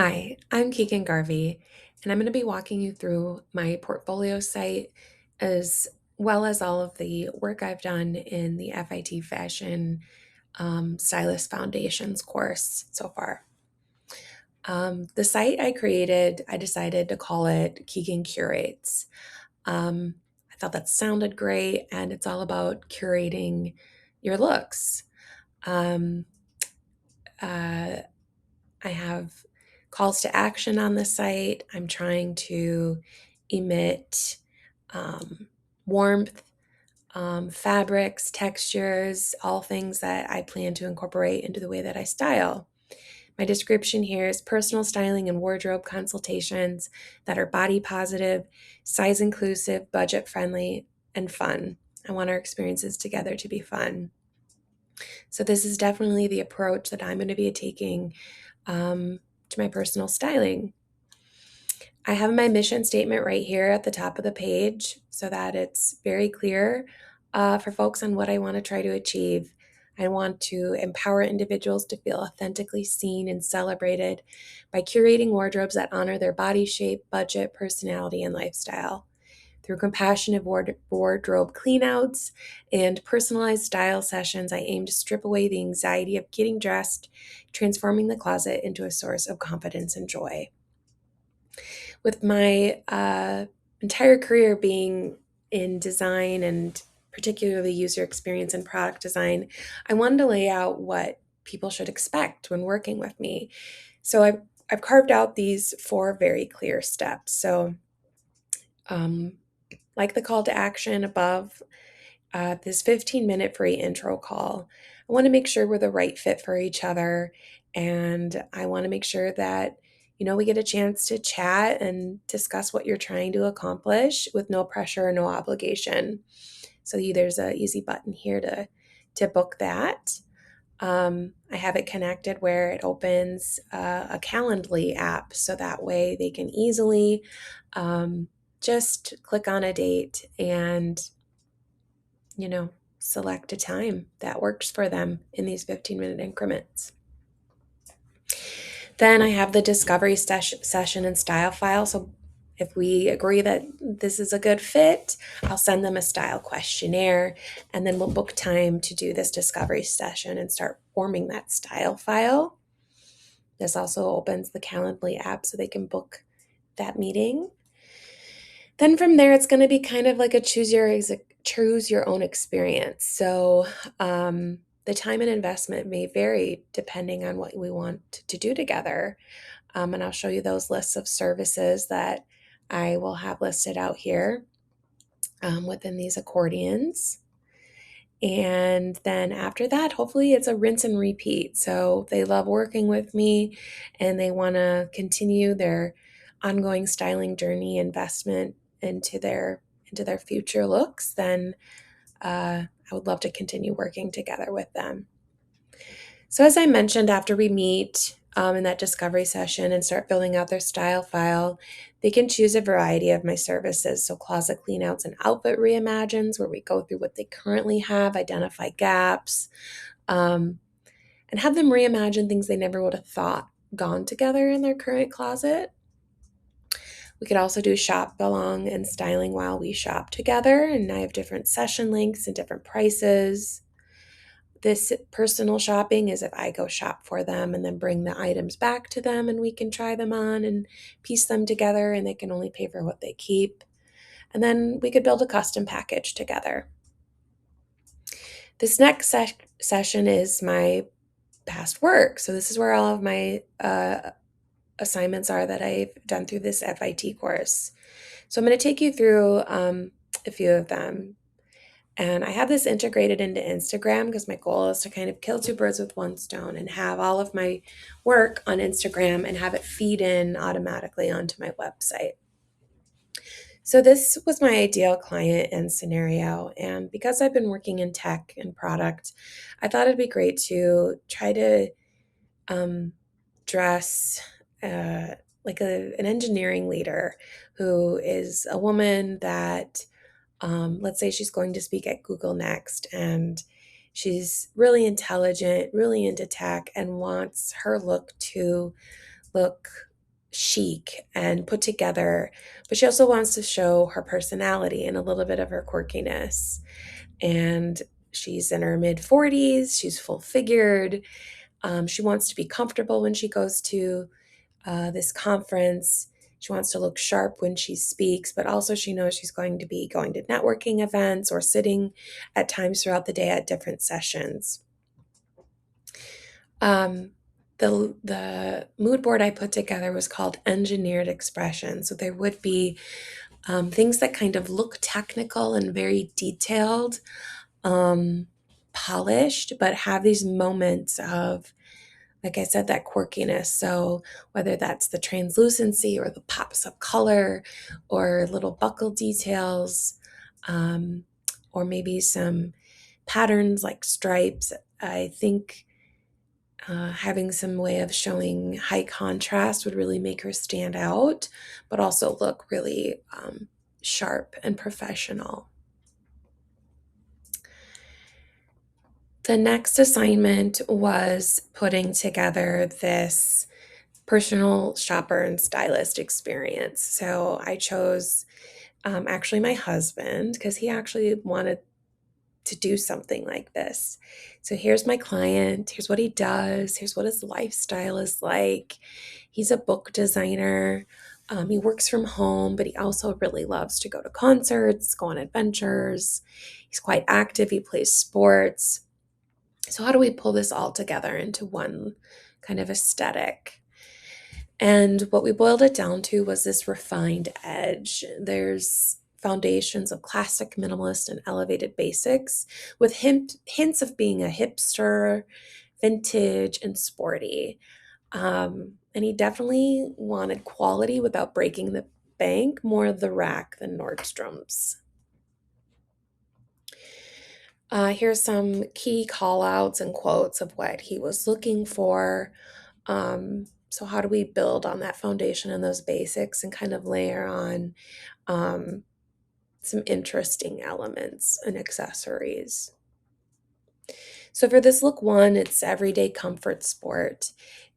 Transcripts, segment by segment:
Hi, I'm Keegan Garvey, and I'm going to be walking you through my portfolio site as well as all of the work I've done in the FIT Fashion Stylist Foundations course so far. The site I created, I decided to call it Keegan Curates. I thought that sounded great, and it's all about curating your looks. Um, uh, I have calls to action on the site. I'm trying to emit um, warmth, fabrics, textures, all things that I plan to incorporate into the way that I style. My description here is personal styling and wardrobe consultations that are body positive, size inclusive, budget friendly, and fun. I want our experiences together to be fun. So, this is definitely the approach that I'm going to be taking to my personal styling. I have my mission statement right here at the top of the page so that it's very clear for folks on what I want to try to achieve. I want to empower individuals to feel authentically seen and celebrated by curating wardrobes that honor their body shape, budget, personality, and lifestyle. Through compassionate wardrobe cleanouts and personalized style sessions, I aim to strip away the anxiety of getting dressed, transforming the closet into a source of confidence and joy. With my entire career being in design and particularly user experience and product design, I wanted to lay out what people should expect when working with me. So I've carved out these four very clear steps. So, um, like the call to action above, this 15-minute free intro call. I want to make sure we're the right fit for each other. And I want to make sure that, we get a chance to chat and discuss what you're trying to accomplish with no pressure or no obligation. So there's an easy button here to book that. I have it connected where it opens a Calendly app so that way they can easily just click on a date and you know, select a time that works for them in these 15-minute increments. Then I have the discovery session and style file. So if we agree that this is a good fit, I'll send them a style questionnaire and then we'll book time to do this discovery session and start forming that style file. This also opens the Calendly app so they can book that meeting. Then from there, it's going to be kind of like a choose your own experience. So the time and investment may vary depending on what we want to do together. And I'll show you those lists of services that I will have listed out here within these accordions. And then after that, hopefully it's a rinse and repeat. So they love working with me and they want to continue their ongoing styling journey investment into their future looks, then I would love to continue working together with them. So as I mentioned, after we meet in that discovery session and start filling out their style file, they can choose a variety of my services. So closet cleanouts and outfit reimagines, where we go through what they currently have, identify gaps, um, and have them reimagine things they never would have thought gone together in their current closet. We could also do shop along and styling while we shop together, and I have different session links and different prices. This personal shopping is if I go shop for them and then bring the items back to them and we can try them on and piece them together and they can only pay for what they keep. And then we could build a custom package together. This next session is my past work. So this is where all of my assignments are that I've done through this FIT course. So I'm going to take you through a few of them. And I have this integrated into Instagram because my goal is to kind of kill two birds with one stone and have all of my work on Instagram and have it feed in automatically onto my website. So this was my ideal client and scenario. And because I've been working in tech and product, I thought it'd be great to try to um, dress like an engineering leader who is a woman that let's say she's going to speak at Google next and she's really intelligent, really into tech, and wants her look to look chic and put together, but she also wants to show her personality and a little bit of her quirkiness. And she's in her mid 40s, she's full figured. She wants to be comfortable when she goes to this conference. She wants to look sharp when she speaks, but also she knows she's going to be going to networking events or sitting at times throughout the day at different sessions. Um, the mood board I put together was called Engineered Expression. So there would be things that kind of look technical and very detailed, um, polished, but have these moments of, like I said, that quirkiness. So whether that's the translucency or the pops of color or little buckle details, um, or maybe some patterns like stripes, I think having some way of showing high contrast would really make her stand out, but also look really sharp and professional. The next assignment was putting together this personal shopper and stylist experience. So I chose actually my husband because he actually wanted to do something like this. So here's my client, here's what he does, here's what his lifestyle is like. He's a book designer. He works from home, but he also really loves to go to concerts, go on adventures. He's quite active, he plays sports. So, how do we pull this all together into one kind of aesthetic? And what we boiled it down to was this refined edge. There's foundations of classic minimalist and elevated basics with hints of being a hipster, vintage, and sporty. And he definitely wanted quality without breaking the bank, more the rack than Nordstrom's. Here's some key call outs and quotes of what he was looking for. So, how do we build on that foundation and those basics and kind of layer on um, some interesting elements and accessories? So, for this look one, it's everyday comfort sport.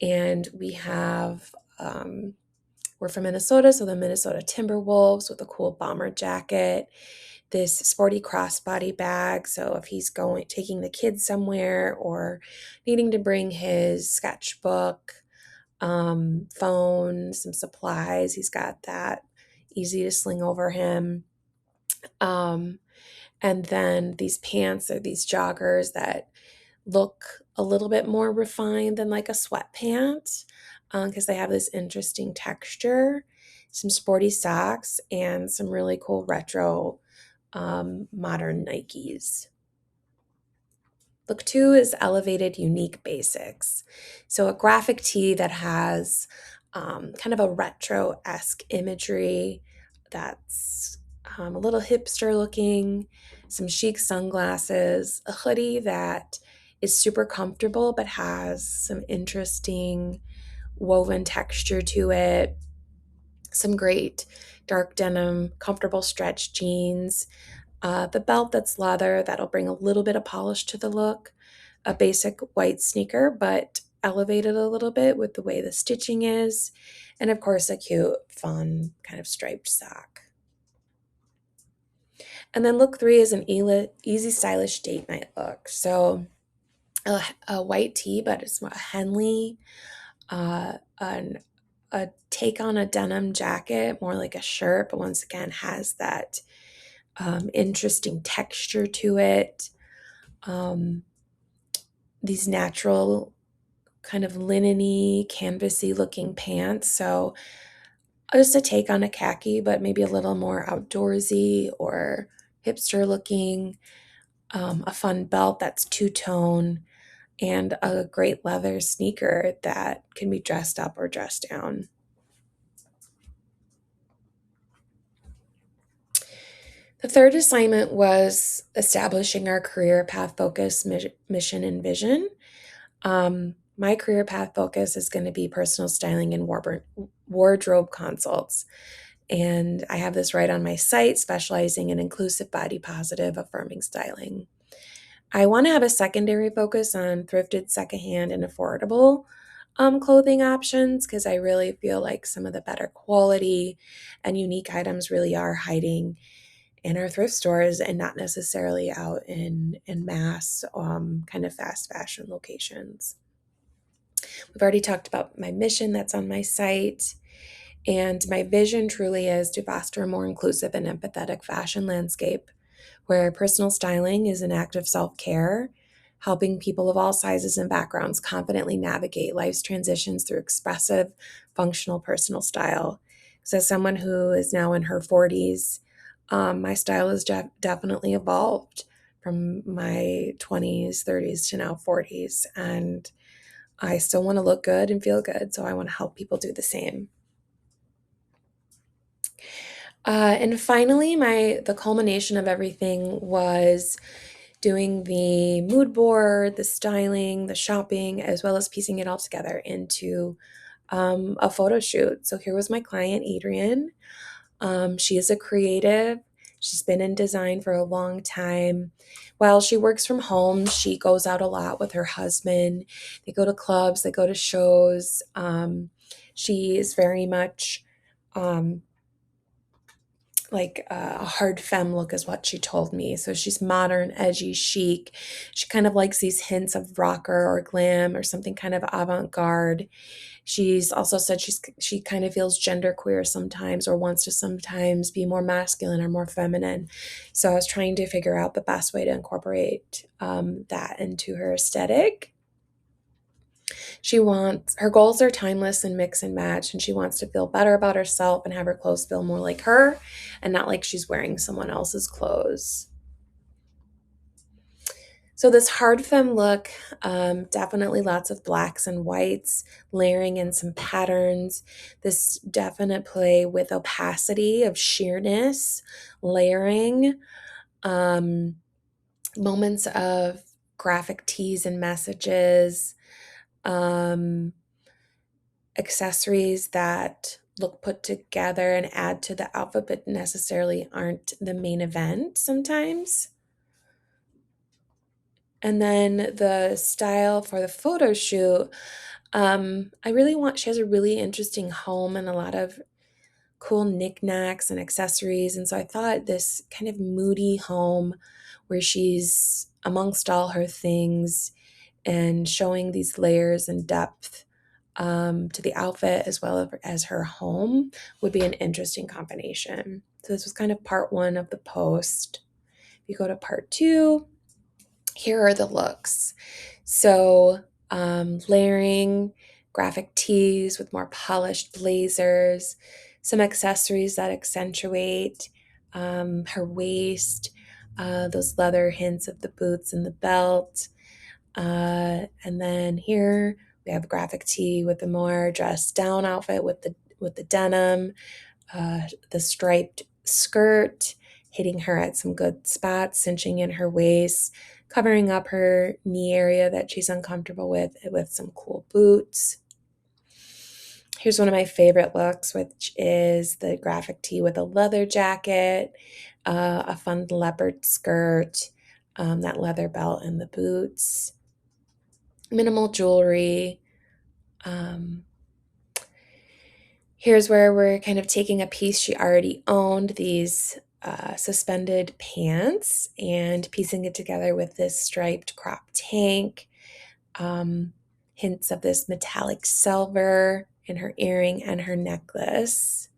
And we have, we're from Minnesota, so the Minnesota Timberwolves with a cool bomber jacket, this sporty crossbody bag. So if he's going taking the kids somewhere or needing to bring his sketchbook, phone, some supplies, he's got that easy to sling over him. Um, and then these pants are these joggers that look a little bit more refined than like a sweatpant because they have this interesting texture, some sporty socks, and some really cool retro modern Nikes. Look two is elevated, unique basics. So a graphic tee that has kind of a retro esque imagery that's a little hipster looking, some chic sunglasses, a hoodie that is super comfortable but has some interesting woven texture to it, some great dark denim, comfortable stretch jeans, the belt that's leather that'll bring a little bit of polish to the look, a basic white sneaker, but elevated a little bit with the way the stitching is, and of course, a cute, fun, kind of striped sock. And then look three is an easy, stylish date night look. So a white tee, but it's a Henley, an a take on a denim jacket, more like a shirt, but once again has that interesting texture to it. Um, these natural kind of linen-y, canvasy looking pants. So just a take on a khaki, but maybe a little more outdoorsy or hipster looking. A fun belt that's two-tone and a great leather sneaker that can be dressed up or dressed down. The third assignment was establishing our career path focus, mission, and vision. My career path focus is going to be personal styling and wardrobe consults. And I have this right on my site, specializing in inclusive, body positive, affirming styling. I want to have a secondary focus on thrifted, secondhand, and affordable. clothing options because I really feel like some of the better quality and unique items really are hiding in our thrift stores and not necessarily out in mass kind of fast fashion locations. We've already talked about my mission that's on my site. And my vision truly is to foster a more inclusive and empathetic fashion landscape where personal styling is an act of self care, helping people of all sizes and backgrounds confidently navigate life's transitions through expressive, functional personal style. So, as someone who is now in her 40s, my style has definitely evolved from my 20s, 30s to now 40s. And I still want to look good and feel good. So, I want to help people do the same. And finally, the culmination of everything was doing the mood board, the styling, the shopping, as well as piecing it all together into a photo shoot. So here was my client, Adrian. She is a creative. She's been in design for a long time. While she works from home, she goes out a lot with her husband. They go to clubs, they go to shows. She is very much um, like a hard femme look is what she told me. So she's modern, edgy, chic. She kind of likes these hints of rocker or glam or something kind of avant-garde. She's also said she kind of feels genderqueer sometimes or wants to sometimes be more masculine or more feminine. So I was trying to figure out the best way to incorporate that into her aesthetic. Her goals are timeless and mix and match, and she wants to feel better about herself and have her clothes feel more like her and not like she's wearing someone else's clothes. So, this hard femme look, definitely lots of blacks and whites, layering in some patterns. This definite play with opacity of sheerness, layering, um, moments of graphic tees and messages. Um, Accessories that look put together and add to the outfit, but necessarily aren't the main event sometimes. And then the style for the photo shoot, she has a really interesting home and a lot of cool knickknacks and accessories. And so I thought this kind of moody home where she's amongst all her things and showing these layers and depth to the outfit as well as her home would be an interesting combination. So this was kind of part one of the post. If you go to part two, here are the looks. So layering graphic tees with more polished blazers, some accessories that accentuate her waist, those leather hints of the boots and the belt. And then here we have graphic tee with the more dressed down outfit with the denim, the striped skirt, hitting her at some good spots, cinching in her waist, covering up her knee area that she's uncomfortable with some cool boots. Here's one of my favorite looks, which is the graphic tee with a leather jacket, a fun leopard skirt, that leather belt and the boots, minimal jewelry. Um, Here's where we're kind of taking a piece she already owned, these suspended pants, and piecing it together with this striped crop tank, um, hints of this metallic silver in her earring and her necklace.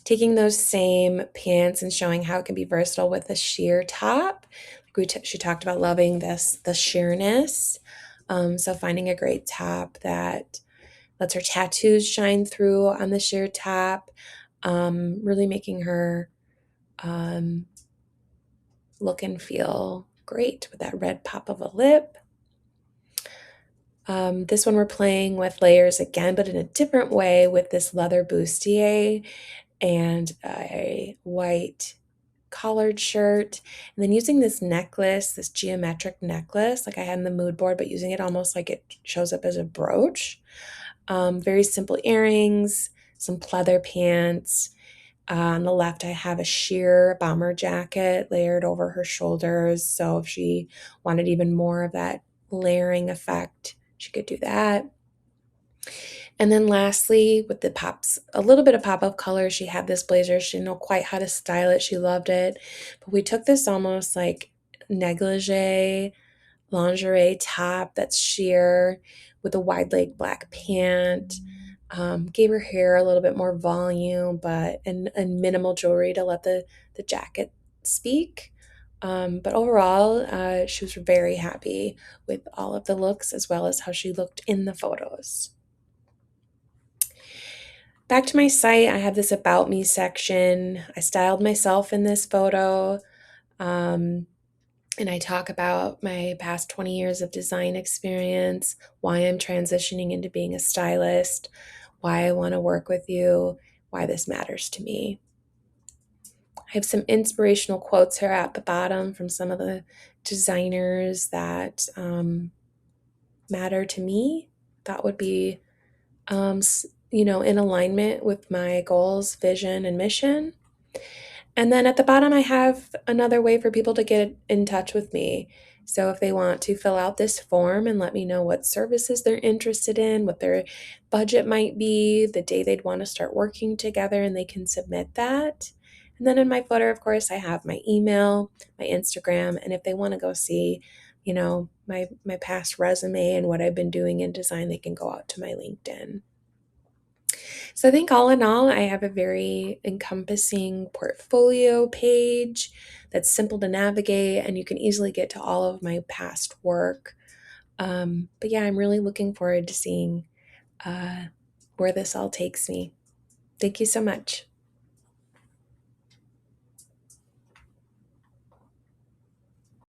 Taking those same pants and showing how it can be versatile with a sheer top. She talked about loving the sheerness. So finding a great top that lets her tattoos shine through on the sheer top, really making her look and feel great with that red pop of a lip. This one we're playing with layers again, but in a different way with this leather bustier and a white collared shirt, and then using this necklace, this geometric necklace like I had in the mood board, but using it almost like it shows up as a brooch. Very simple earrings, some pleather pants. On the left, I have a sheer bomber jacket layered over her shoulders. So if she wanted even more of that layering effect she could do that. And then lastly, with the pops, a little bit of pop of color, she had this blazer. She didn't know quite how to style it. She loved it. But we took this almost like negligee lingerie top that's sheer with a wide leg black pant. Gave her hair a little bit more volume, but and minimal jewelry to let the jacket speak. But overall, she was very happy with all of the looks as well as how she looked in the photos. Back to my site, I have this about me section. I styled myself in this photo. Um, and I talk about my past 20 years of design experience, why I'm transitioning into being a stylist, why I want to work with you, why this matters to me. I have some inspirational quotes here at the bottom from some of the designers that matter to me. That would be, in alignment with my goals, vision, and mission. And then at the bottom, I have another way for people to get in touch with me. So if they want to fill out this form and let me know what services they're interested in, what their budget might be, the day they'd want to start working together, and they can submit that. And then in my footer, of course, I have my email, my Instagram, and if they want to go see, my past resume and what I've been doing in design, they can go out to my LinkedIn. So I think all in all, I have a very encompassing portfolio page that's simple to navigate, and you can easily get to all of my past work. But yeah, I'm really looking forward to seeing uh, where this all takes me. Thank you so much.